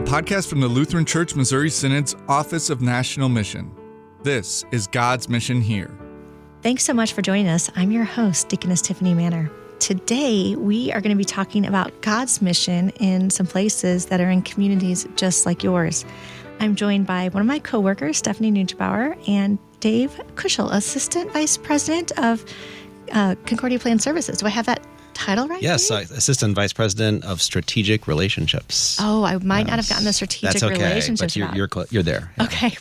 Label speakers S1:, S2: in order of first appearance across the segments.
S1: podcast from the Lutheran Church Missouri Synod's Office of National Mission. This is God's Mission Here.
S2: Thanks so much for joining us. I'm your host, Deaconess Tiffany Manor. Today, we are going to be talking about God's mission in some places that are in communities just like yours. I'm joined by one of my coworkers, Stephanie Nuggebauer, and Dave Kuschel, Assistant Vice President of Concordia Plans Services. Do I have that title right?
S3: Yes, Assistant Vice President of Strategic Relationships.
S2: Oh, I might not have gotten the strategic relationships.
S3: But you're there. Yeah.
S2: Okay,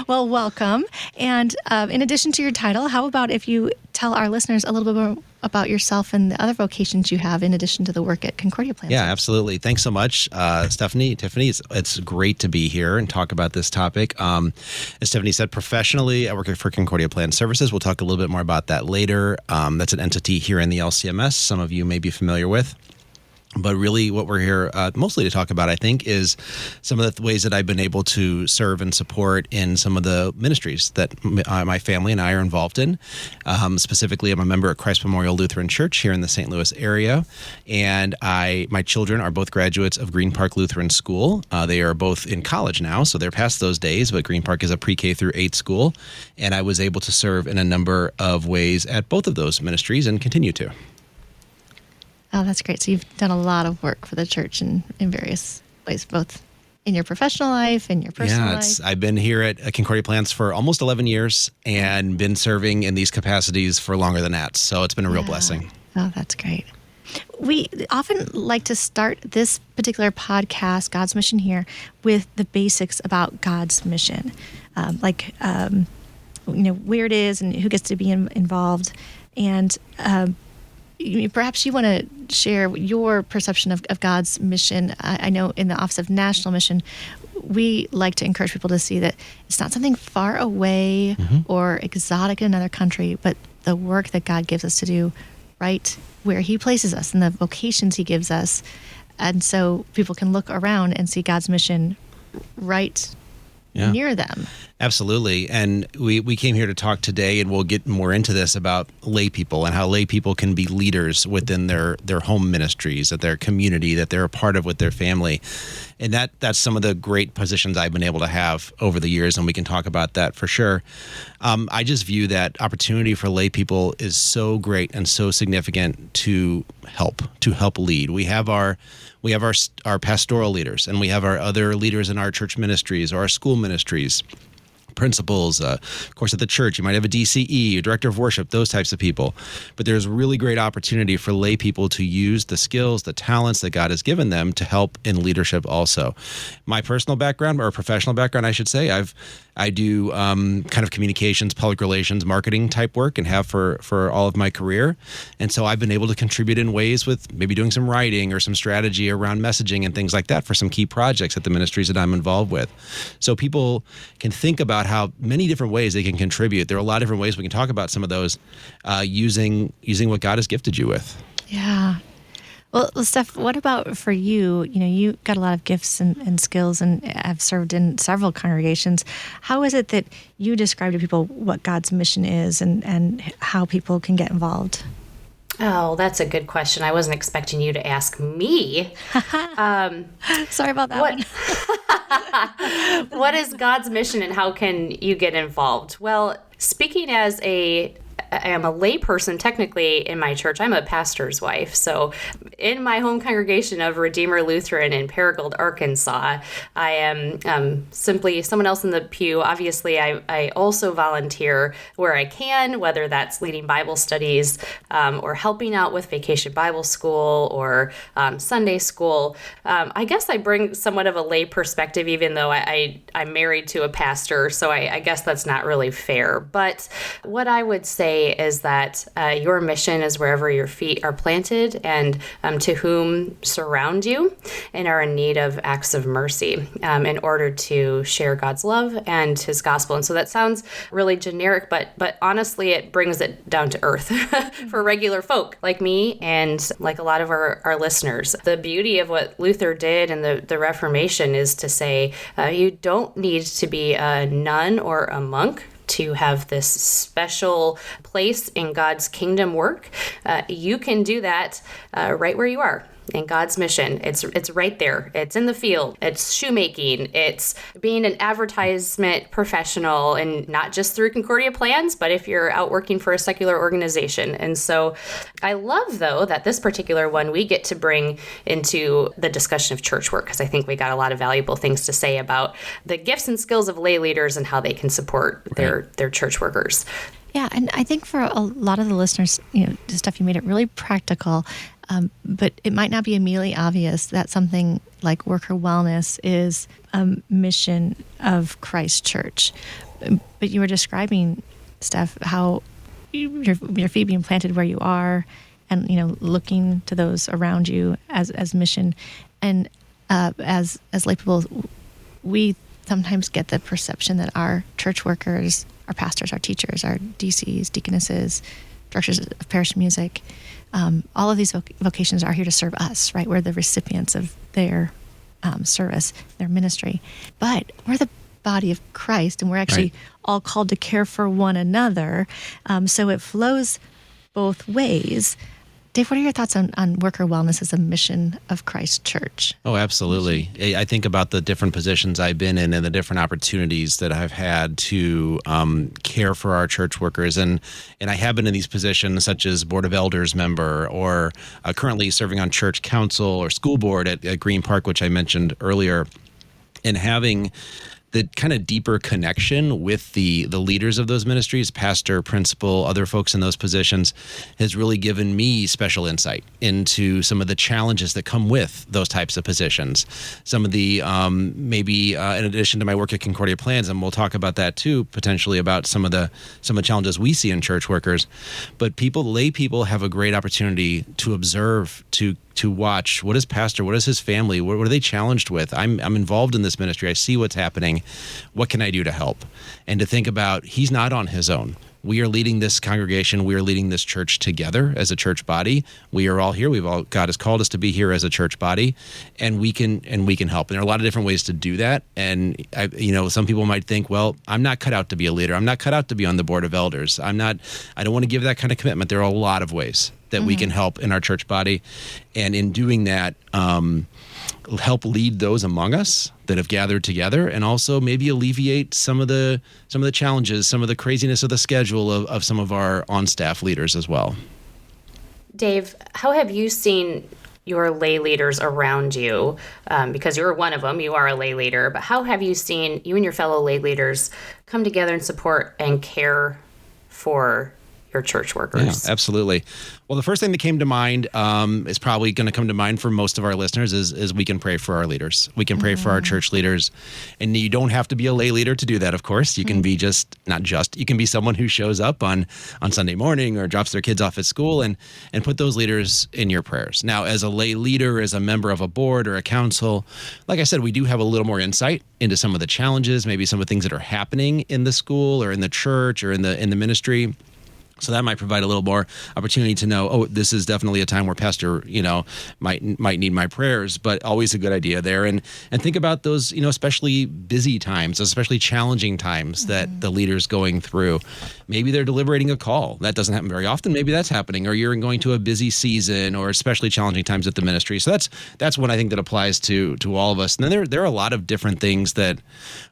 S2: well, welcome. And in addition to your title, how about if you tell our listeners a little bit more about yourself and the other vocations you have in addition to the work at Concordia Plans?
S3: Yeah, absolutely. Thanks so much, Stephanie. Tiffany, it's great to be here and talk about this topic. As Stephanie said, professionally, I work for Concordia Plans Services. We'll talk a little bit more about that later. That's an entity here in the LCMS, some of you may be familiar with. But really what we're here mostly to talk about, I think, is some of the ways that I've been able to serve and support in some of the ministries that my family and I are involved in. Specifically, I'm a member at Christ Memorial Lutheran Church here in the St. Louis area. And my children are both graduates of Green Park Lutheran School. They are both in college now, so they're past those days, but Green Park is a pre-K through 8 school. And I was able to serve in a number of ways at both of those ministries and continue to.
S2: Oh, that's great. So you've done a lot of work for the church in various ways, both in your professional life and your personal life.
S3: I've been here at Concordia Plans for almost 11 years and been serving in these capacities for longer than that. So it's been a real blessing.
S2: Oh, that's great. We often like to start this particular podcast, God's Mission Here, with the basics about God's mission, where it is and who gets to be involved. And perhaps you want to share your perception of God's mission. I know in the Office of National Mission, we like to encourage people to see that it's not something far away or exotic in another country, but the work that God gives us to do right where He places us and the vocations He gives us. And so people can look around and see God's mission right near them.
S3: Absolutely. And we came here to talk today, and we'll get more into this, about lay people and how lay people can be leaders within their home ministries, at their community, that they're a part of with their family. And that's some of the great positions I've been able to have over the years, and we can talk about that for sure. I just view that opportunity for lay people is so great and so significant to help lead. We have our pastoral leaders, and we have our other leaders in our church ministries or our school ministries, principals, of course, at the church, you might have a DCE, a director of worship, those types of people. But there's really great opportunity for lay people to use the skills, the talents that God has given them to help in leadership also. My personal background, or professional background, I should say, I do kind of communications, public relations, marketing type work, and have for all of my career. And so I've been able to contribute in ways with maybe doing some writing or some strategy around messaging and things like that for some key projects at the ministries that I'm involved with. So people can think about how many different ways they can contribute. There are a lot of different ways we can talk about some of those using what God has gifted you with.
S2: Yeah. Well, Steph, what about for you? You got a lot of gifts and skills and have served in several congregations. How is it that you describe to people what God's mission is and how people can get involved?
S4: Oh, that's a good question. I wasn't expecting you to ask me.
S2: Sorry about that one.
S4: What is God's mission and how can you get involved? Well, speaking as I am a layperson technically in my church. I'm a pastor's wife. So in my home congregation of Redeemer Lutheran in Paragould, Arkansas, I am simply someone else in the pew. Obviously, I also volunteer where I can, whether that's leading Bible studies or helping out with Vacation Bible School or Sunday school. I guess I bring somewhat of a lay perspective, even though I'm married to a pastor. So I guess that's not really fair. But what I would say is that your mission is wherever your feet are planted and to whom surround you and are in need of acts of mercy in order to share God's love and His gospel. And so that sounds really generic, but honestly, it brings it down to earth for regular folk like me and like a lot of our listeners. The beauty of what Luther did in the Reformation is to say you don't need to be a nun or a monk to have this special place in God's kingdom work. You can do that right where you are. And God's mission, it's right there. It's in the field. It's shoemaking. It's being an advertisement professional, and not just through Concordia Plans, but if you're out working for a secular organization. And so I love, though, that this particular one we get to bring into the discussion of church work, because I think we got a lot of valuable things to say about the gifts and skills of lay leaders and how they can support their church workers.
S2: Yeah, and I think for a lot of the listeners, Steph, you made it really practical, but it might not be immediately obvious that something like worker wellness is a mission of Christ Church. But you were describing, Steph, how your feet being planted where you are, and looking to those around you as mission, and as lay people, we sometimes get the perception that our church workers, our pastors, our teachers, our DCs, deaconesses, directors of parish music, all of these vocations are here to serve us, right? We're the recipients of their service, their ministry. But we're the body of Christ, and we're actually all called to care for one another. So it flows both ways. Dave, what are your thoughts on worker wellness as a mission of Christ Church?
S3: Oh, absolutely. I think about the different positions I've been in and the different opportunities that I've had to care for our church workers. And I have been in these positions such as Board of Elders member, or currently serving on church council or school board at Green Park, which I mentioned earlier, and having the kind of deeper connection with the leaders of those ministries, pastor, principal, other folks in those positions, has really given me special insight into some of the challenges that come with those types of positions. Some of the, maybe in addition to my work at Concordia Plans, and we'll talk about that too, potentially about some of the challenges we see in church workers. But lay people have a great opportunity to observe, to watch, what is pastor, what is his family, what are they challenged with? I'm involved in this ministry. I see what's happening. What can I do to help? And to think about, he's not on his own. We are leading this congregation. We are leading this church together as a church body. We are all here. God has called us to be here as a church body, and we can help. And there are a lot of different ways to do that. And some people might think, well, I'm not cut out to be a leader. I'm not cut out to be on the board of elders. I don't want to give that kind of commitment. There are a lot of ways that we can help in our church body, and in doing that, help lead those among us that have gathered together, and also maybe alleviate some of the challenges, some of the craziness of the schedule of some of our on-staff leaders as well.
S4: Dave, how have you seen your lay leaders around you? Because you're one of them, you are a lay leader, but how have you seen you and your fellow lay leaders come together and support and care for your church workers?
S3: Yeah, absolutely. Well, the first thing that came to mind is probably going to come to mind for most of our listeners is we can pray for our leaders. We can pray for our church leaders. And you don't have to be a lay leader to do that, of course. You can be you can be someone who shows up on Sunday morning or drops their kids off at school, and put those leaders in your prayers. Now, as a lay leader, as a member of a board or a council, like I said, we do have a little more insight into some of the challenges, maybe some of the things that are happening in the school or in the church or in the ministry. So that might provide a little more opportunity to know, oh, this is definitely a time where pastor, might need my prayers, but always a good idea there. And think about those, especially busy times, especially challenging times that the leader's going through. Maybe they're deliberating a call. That doesn't happen very often. Maybe that's happening, or you're going to a busy season, or especially challenging times at the ministry. So that's one I think that applies to all of us. And then there are a lot of different things that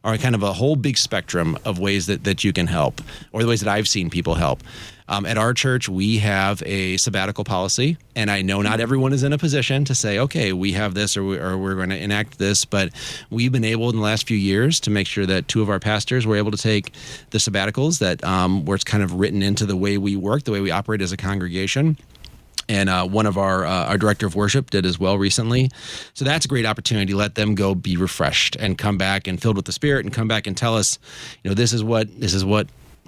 S3: are kind of a whole big spectrum of ways that you can help, or the ways that I've seen people help. At our church, we have a sabbatical policy, and I know not everyone is in a position to say, okay, we have this or we're going to enact this, but we've been able in the last few years to make sure that 2 of our pastors were able to take the sabbaticals that where it's kind of written into the way we work, the way we operate as a congregation. And one of our director of worship did as well recently. So that's a great opportunity to let them go be refreshed and come back and filled with the Spirit, and come back and tell us, this is what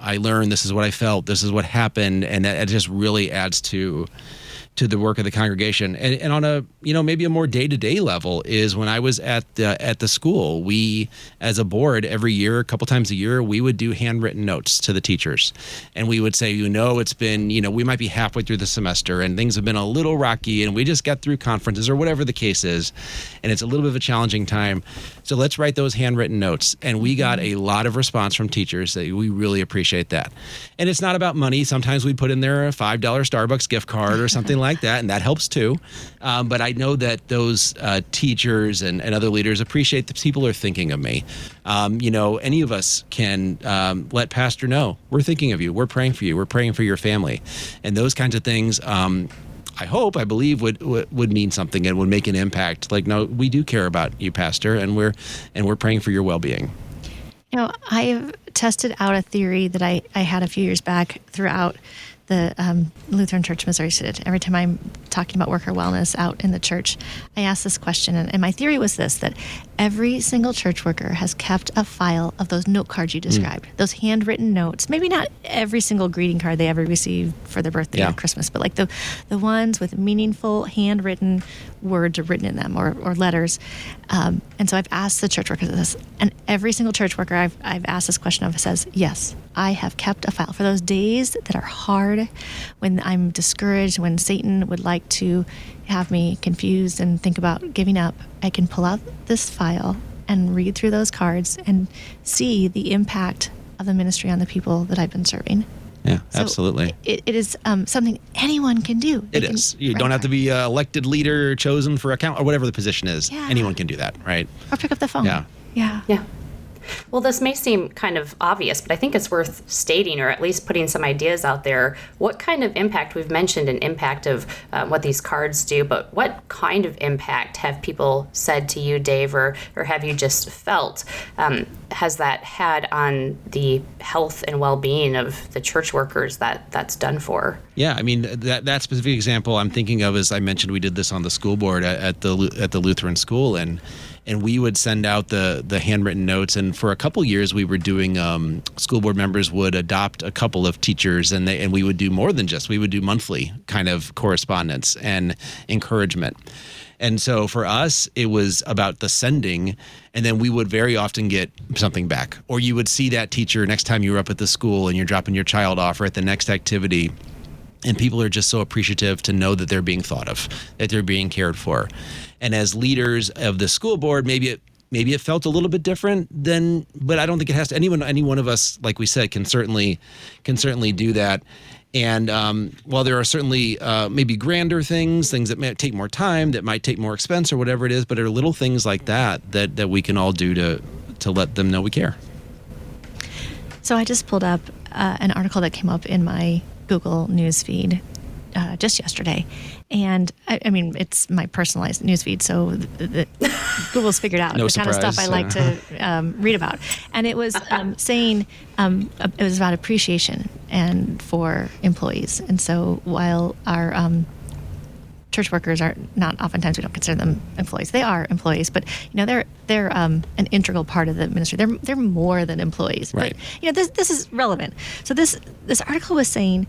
S3: I learned, this is what I felt, this is what happened, and it just really adds to the work of the congregation. And on a maybe a more day-to-day level is when I was at the school, we as a board every year, a couple times a year, we would do handwritten notes to the teachers, and we would say, it's been we might be halfway through the semester and things have been a little rocky, and we just got through conferences or whatever the case is, and it's a little bit of a challenging time. So let's write those handwritten notes. And we got a lot of response from teachers that we really appreciate that. And it's not about money. Sometimes we put in there a $5 Starbucks gift card or something like like that, and that helps too. But I know that those teachers and other leaders appreciate that people are thinking of me. Any of us can let pastor know, we're thinking of you, we're praying for you, we're praying for your family. And those kinds of things, I believe would mean something and would make an impact. Like, no, we do care about you, pastor, and we're praying for your well-being.
S2: I've tested out a theory that I had a few years back throughout the Lutheran Church Missouri Synod. Every time I'm talking about worker wellness out in the church, I ask this question. And my theory was this, that every single church worker has kept a file of those note cards you described, those handwritten notes. Maybe not every single greeting card they ever received for their birthday or Christmas, but like the ones with meaningful handwritten words written in them or letters. And so I've asked the church workers this, and every single church worker I've asked this question of says, yes, I have kept a file for those days that are hard, when I'm discouraged, when Satan would like to have me confused and think about giving up. I can pull out this file and read through those cards and see the impact of the ministry on the people that I've been serving.
S3: Yeah,
S2: So
S3: absolutely.
S2: It is something anyone can do.
S3: It is. You don't have to be elected leader, chosen for account, or whatever the position is.
S2: Yeah.
S3: Anyone can do that, right?
S2: Or pick up the phone.
S3: Yeah.
S4: Yeah. Well, this may seem kind of obvious, but I think it's worth stating, or at least putting some ideas out there, what kind of impact. We've mentioned an impact of what these cards do, but what kind of impact have people said to you, Dave, or have you just felt has that had on the health and well-being of the church workers that's done for?
S3: Yeah, I mean, that specific example I'm thinking of, as I mentioned, we did this on the school board at the Lutheran school, and we would send out the handwritten notes. And for a couple years, we were doing school board members would adopt a couple of teachers, and we would do more than just, we would do monthly kind of correspondence and encouragement. And so for us, it was about the sending, and then we would very often get something back. Or you would see that teacher next time you were up at the school and you're dropping your child off, or at the next activity. And people are just so appreciative to know that they're being thought of, that they're being cared for. And as leaders of the school board, maybe it felt a little bit different than, but I don't think it has to. Any one of us, like we said, can certainly do that. And while there are certainly maybe grander things that might take more time, that might take more expense, or whatever it is, but there are little things like that we can all do to let them know we care.
S2: So I just pulled up an article that came up in my Google News feed just yesterday. And I mean, it's my personalized news feed, so Google's figured out the kind of stuff I like to read about. And it was saying it was about appreciation and for employees. And so while our church workers are not, oftentimes we don't consider them employees. They are employees, but they're an integral part of the ministry. They're more than employees.
S3: Right.
S2: But this is relevant. So this article was saying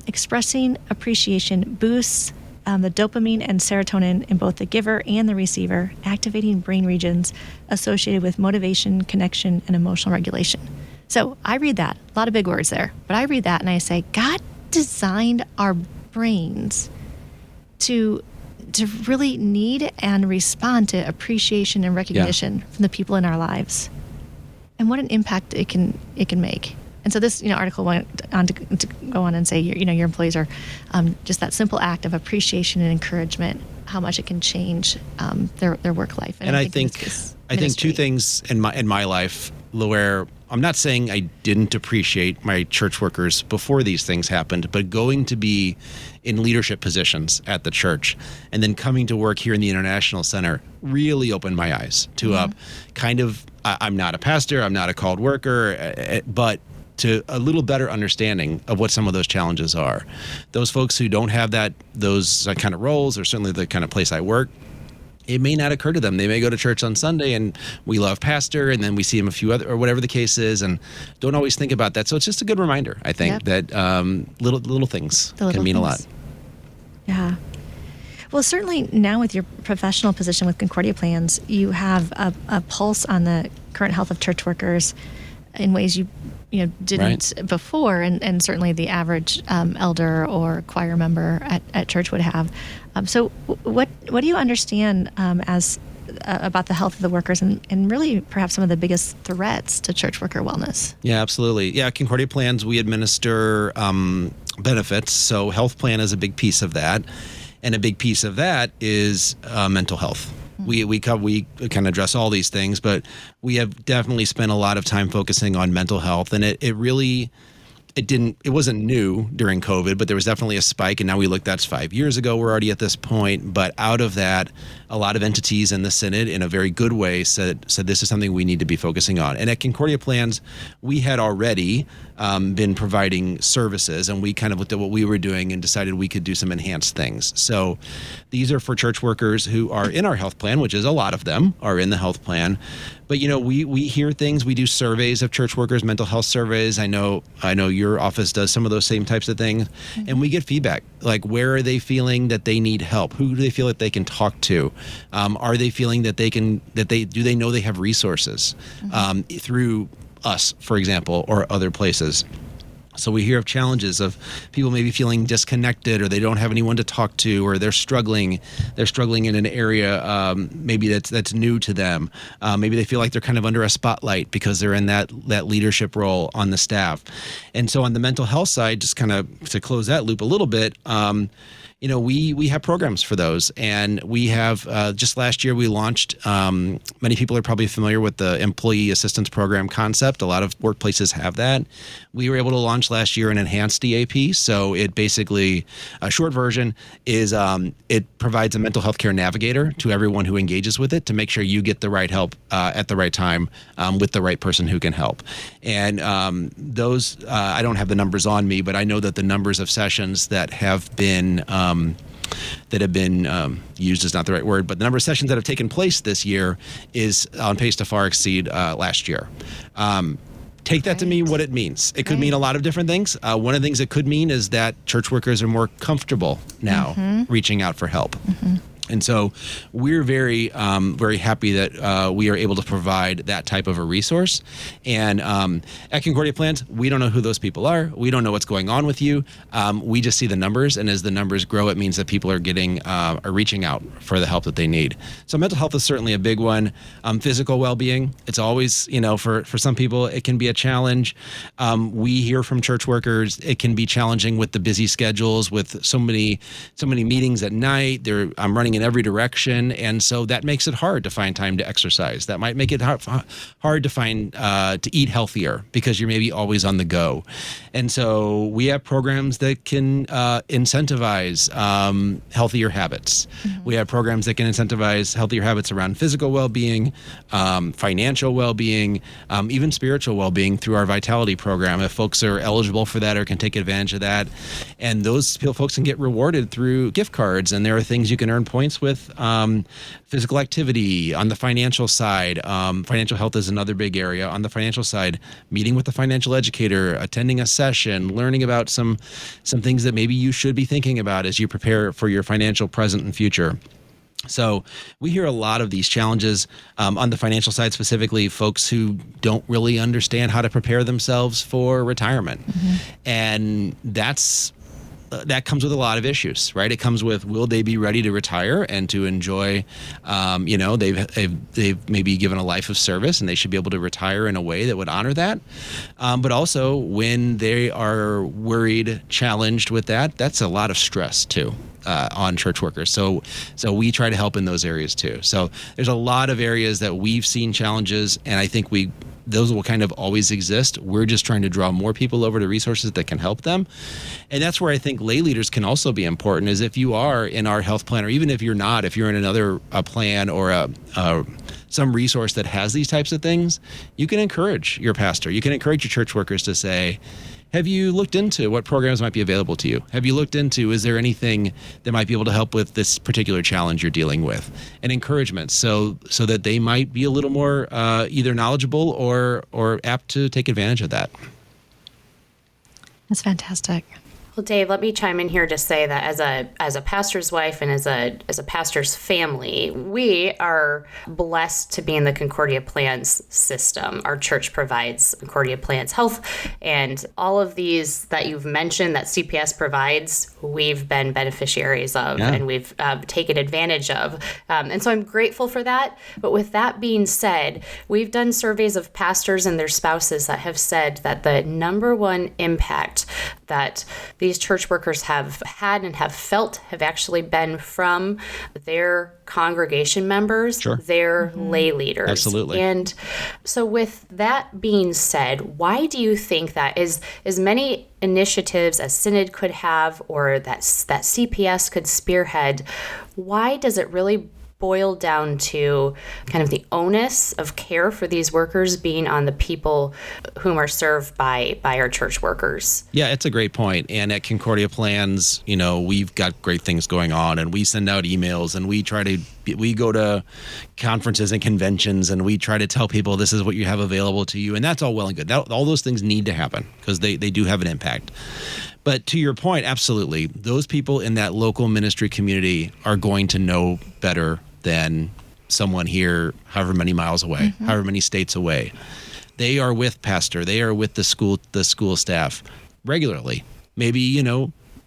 S2: expressing appreciation boosts the dopamine and serotonin in both the giver and the receiver, activating brain regions associated with motivation, connection, and emotional regulation. So I read that, a lot of big words there, but I read that and I say, God designed our brains to really need and respond to appreciation and recognition from the people in our lives, and what an impact it can make. And so this article went on to go on and say your employees are just that simple act of appreciation and encouragement, how much it can change their work life.
S3: And I think two things in my life where I'm not saying I didn't appreciate my church workers before these things happened, but going to be in leadership positions at the church and then coming to work here in the International Center really opened my eyes to I'm not a pastor, I'm not a called worker, but to a little better understanding of what some of those challenges are. Those folks who don't have those kind of roles, or certainly the kind of place I work, it may not occur to them. They may go to church on Sunday and we love pastor, and then we see him a few other, or whatever the case is, and don't always think about that. So it's just a good reminder, I think, that little things can mean a lot.
S2: Yeah. Well, certainly now with your professional position with Concordia Plans, you have a pulse on the current health of church workers in ways you didn't before, and certainly the average elder or choir member at church would have. So what do you understand as about the health of the workers, and really perhaps some of the biggest threats to church worker wellness?
S3: Yeah, absolutely. Yeah, Concordia Plans, we administer benefits. So health plan is a big piece of that. And a big piece of that is mental health. We kind of address all these things, but we have definitely spent a lot of time focusing on mental health. And it wasn't new during COVID, but there was definitely a spike. And now we look, that's 5 years ago. We're already at this point. But out of that, a lot of entities in the Synod, in a very good way, said this is something we need to be focusing on. And at Concordia Plans, we had already been providing services, and we kind of looked at what we were doing and decided we could do some enhanced things. So these are for church workers who are in our health plan, which is a lot of them are in the health plan. But, we hear things. We do surveys of church workers, mental health surveys. I know your office does some of those same types of things. And we get feedback, like where are they feeling that they need help? Who do they feel that they can talk to? Are they feeling that do they know they have resources through us, for example, or other places? So we hear of challenges of people maybe feeling disconnected, or they don't have anyone to talk to, or they're struggling in an area maybe that's new to them. Maybe they feel like they're kind of under a spotlight because they're in that leadership role on the staff. And so on the mental health side, just kind of to close that loop a little bit, we have programs for those. And we have, just last year, we launched, many people are probably familiar with the employee assistance program concept. A lot of workplaces have that. We were able to launch last year an enhanced EAP. So it basically, a short version is it provides a mental health care navigator to everyone who engages with it to make sure you get the right help at the right time with the right person who can help. And those, I don't have the numbers on me, but I know that the numbers of sessions that have been used is not the right word, but the number of sessions that have taken place this year is on pace to far exceed last year. Take that to mean what it means. It could mean a lot of different things. One of the things it could mean is that church workers are more comfortable now reaching out for help. And so we're very, very happy that we are able to provide that type of a resource. And at Concordia Plans, we don't know who those people are. We don't know what's going on with you. We just see the numbers. And as the numbers grow, it means that people are reaching out for the help that they need. So mental health is certainly a big one. Physical well-being, it's always, for some people, it can be a challenge. We hear from church workers, it can be challenging with the busy schedules, with so many meetings at night. I'm running in every direction, and so that makes it hard to find time to exercise. That might make it hard to find to eat healthier because you're maybe always on the go. And so we have programs that can incentivize healthier habits. We have programs that can incentivize healthier habits around physical well-being, financial well-being, even spiritual well-being through our Vitality program, if folks are eligible for that or can take advantage of that. And those folks can get rewarded through gift cards, and there are things you can earn points with. Physical activity. On the financial side, financial health is another big area. On the financial side, meeting with a financial educator, attending a session, learning about some things that maybe you should be thinking about as you prepare for your financial present and future. So we hear a lot of these challenges on the financial side, specifically folks who don't really understand how to prepare themselves for retirement. And that comes with a lot of issues, right? It comes with, will they be ready to retire and to enjoy, they've maybe given a life of service and they should be able to retire in a way that would honor that. But also when they are worried, challenged with that, that's a lot of stress too. On church workers. So we try to help in those areas too. So there's a lot of areas that we've seen challenges, and I think those will kind of always exist. We're just trying to draw more people over to resources that can help them. And that's where I think lay leaders can also be important, is if you are in our health plan, or even if you're not, if you're in another plan or some resource that has these types of things, you can encourage your pastor, you can encourage your church workers to say, have you looked into what programs might be available to you? Have you looked into, is there anything that might be able to help with this particular challenge you're dealing with? And encouragement so that they might be a little more either knowledgeable or apt to take advantage of that.
S2: That's fantastic.
S4: Well, Dave, let me chime in here to say that as a pastor's wife and as a pastor's family, we are blessed to be in the Concordia Plans system. Our church provides Concordia Plans Health, and all of these that you've mentioned that CPS provides, we've been beneficiaries of, and we've taken advantage of. And so I'm grateful for that. But with that being said, we've done surveys of pastors and their spouses that have said that the number one impact that these these church workers have had and have felt have actually been from their congregation members,
S3: Sure.
S4: their lay leaders.
S3: Absolutely.
S4: And so with that being said, why do you think that is as many initiatives as Synod could have or that CPS could spearhead, why does it really boil down to kind of the onus of care for these workers being on the people whom are served by our church workers?
S3: Yeah, it's a great point. And at Concordia Plans, we've got great things going on, and we send out emails, and we go to conferences and conventions, and we try to tell people this is what you have available to you. And that's all well and good. All those things need to happen because they do have an impact. But to your point, absolutely, those people in that local ministry community are going to know better than someone here, however many miles away, however many states away. They are with pastor. They are with the school staff regularly. Maybe,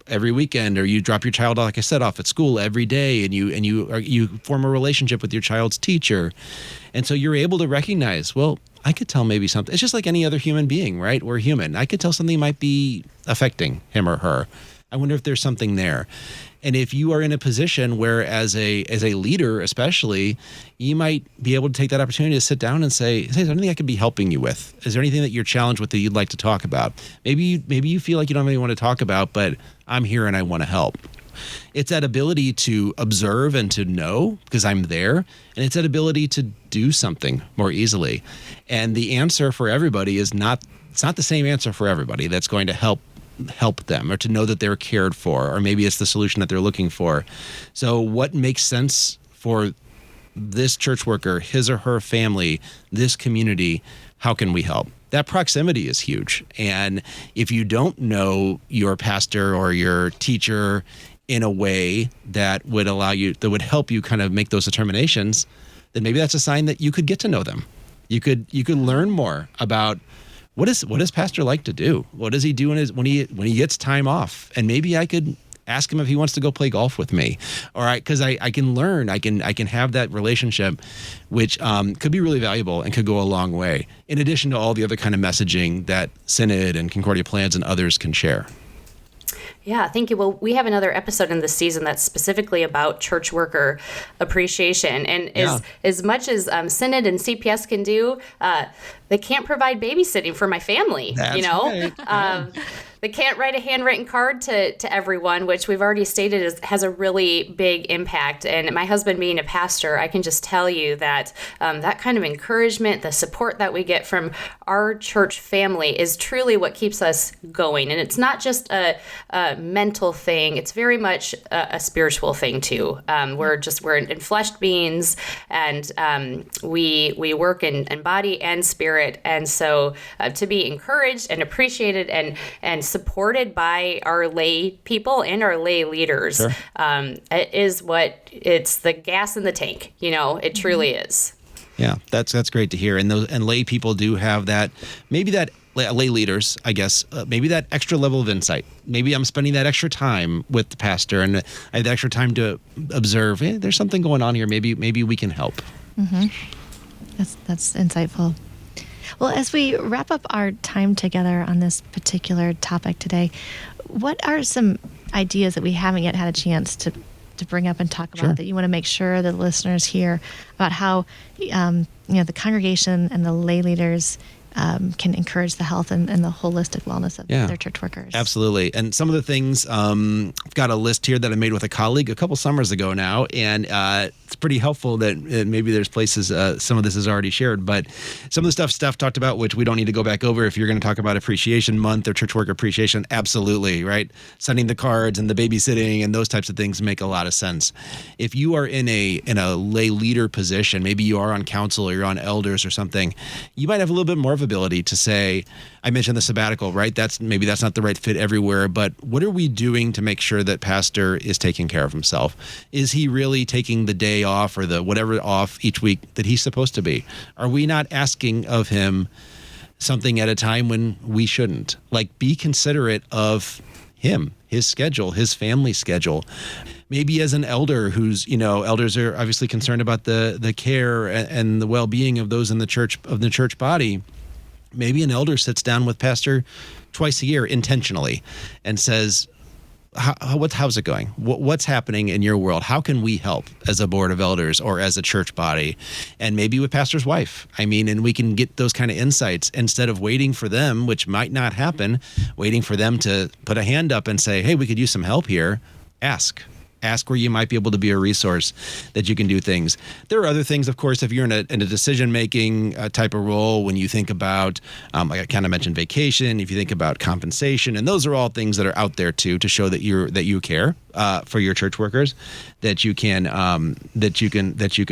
S3: every weekend, or you drop your child, like I said, off at school every day, and you form a relationship with your child's teacher. And so you're able to recognize, well, I could tell maybe something. It's just like any other human being, right? We're human. I could tell something might be affecting him or her. I wonder if there's something there. And if you are in a position where as a leader, especially, you might be able to take that opportunity to sit down and say, is there anything I could be helping you with? Is there anything that you're challenged with that you'd like to talk about? Maybe you feel like you don't really want to talk about, but I'm here and I want to help. It's that ability to observe and to know because I'm there, and it's that ability to do something more easily. And the answer for everybody it's not the same answer for everybody that's going to help them or to know that they're cared for, or maybe it's the solution that they're looking for. So what makes sense for this church worker, his or her family, this community? How can we help? That proximity is huge. And if you don't know your pastor or your teacher in a way that would help you kind of make those determinations, then maybe that's a sign that you could get to know them. You could learn more about what does pastor like to do? What does he do when he gets time off? And maybe I could ask him if he wants to go play golf with me. All right, because I can learn, I can have that relationship, which could be really valuable and could go a long way, in addition to all the other kind of messaging that Synod and Concordia Plans and others can share.
S4: Yeah, thank you. Well, we have another episode in this season that's specifically about church worker appreciation. And as much as Synod and CPS can do, they can't provide babysitting for my family.
S3: That's right.
S4: They can't write a handwritten card to everyone, which we've already stated has a really big impact. And my husband being a pastor, I can just tell you that that kind of encouragement, the support that we get from our church family is truly what keeps us going. And it's not just a mental thing. It's very much a spiritual thing too. We're enfleshed beings, and we work in body and spirit. And so to be encouraged and appreciated and supported by our lay people and our lay leaders,
S3: sure.
S4: It's the gas in the tank. It truly is.
S3: Yeah, that's great to hear. And lay people do have that, maybe that lay leaders, I guess, maybe that extra level of insight. Maybe I'm spending that extra time with the pastor, and I have the extra time to observe, there's something going on here. Maybe we can help.
S2: Mm-hmm. That's insightful. Well, as we wrap up our time together on this particular topic today, what are some ideas that we haven't yet had a chance to bring up and talk about
S3: Sure.
S2: that you want to make sure the listeners hear about how the congregation and the lay leaders can encourage the health and the holistic wellness of their church workers?
S3: Absolutely. And some of the things, I've got a list here that I made with a colleague a couple summers ago now, and it's pretty helpful that maybe there's places some of this is already shared, but some of the stuff talked about, which we don't need to go back over if you're going to talk about Appreciation Month or Church Worker Appreciation, absolutely, right? Sending the cards and the babysitting and those types of things make a lot of sense. If you are in a lay leader position, maybe you are on council or you're on elders or something, you might have a little bit more of ability to say, I mentioned the sabbatical, right? That's not the right fit everywhere, but what are we doing to make sure that pastor is taking care of himself? Is he really taking the day off or the whatever off each week that he's supposed to be? Are we not asking of him something at a time when we shouldn't? Like, be considerate of him, his schedule, his family schedule. Maybe as an elder who's, elders are obviously concerned about the care and the well-being of those in the church body. Maybe an elder sits down with pastor twice a year intentionally and says, how's it going? What's happening in your world? How can we help as a board of elders or as a church body, and maybe with pastor's wife? I mean, and we can get those kind of insights instead of waiting for them, which might not happen, waiting for them to put a hand up and say, hey, we could use some help here. Ask where you might be able to be a resource that you can do things. There are other things, of course, if you're in a decision-making type of role, when you think about, like I kind of mentioned, vacation, if you think about compensation, and those are all things that are out there too to show that you care for your church workers, that you can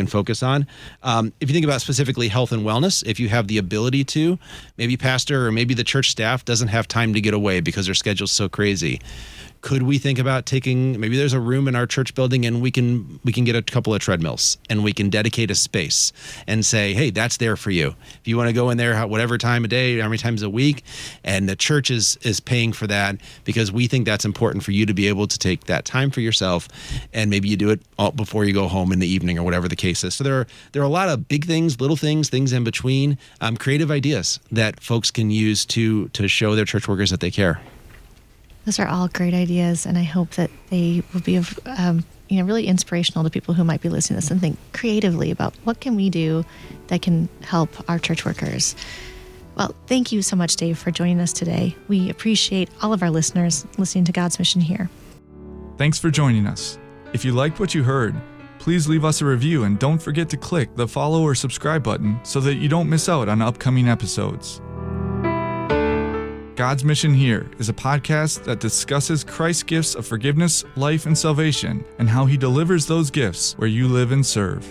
S3: focus on. If you think about specifically health and wellness, if you have the ability to, maybe pastor or maybe the church staff doesn't have time to get away because their schedule's so crazy. Could we think about maybe there's a room in our church building and we can get a couple of treadmills and we can dedicate a space and say, hey, that's there for you. If you want to go in there, whatever time of day, how many times a week, and the church is paying for that because we think that's important for you to be able to take that time for yourself, and maybe you do it all before you go home in the evening or whatever the case is. So there are a lot of big things, little things in between, creative ideas that folks can use to show their church workers that they care.
S2: Those are all great ideas, and I hope that they will be really inspirational to people who might be listening to this and think creatively about what can we do that can help our church workers. Well, thank you so much, Dave, for joining us today. We appreciate all of our listeners listening to God's Mission here.
S1: Thanks for joining us. If you liked what you heard, please leave us a review and don't forget to click the follow or subscribe button so that you don't miss out on upcoming episodes. God's Mission Here is a podcast that discusses Christ's gifts of forgiveness, life, and salvation, and how he delivers those gifts where you live and serve.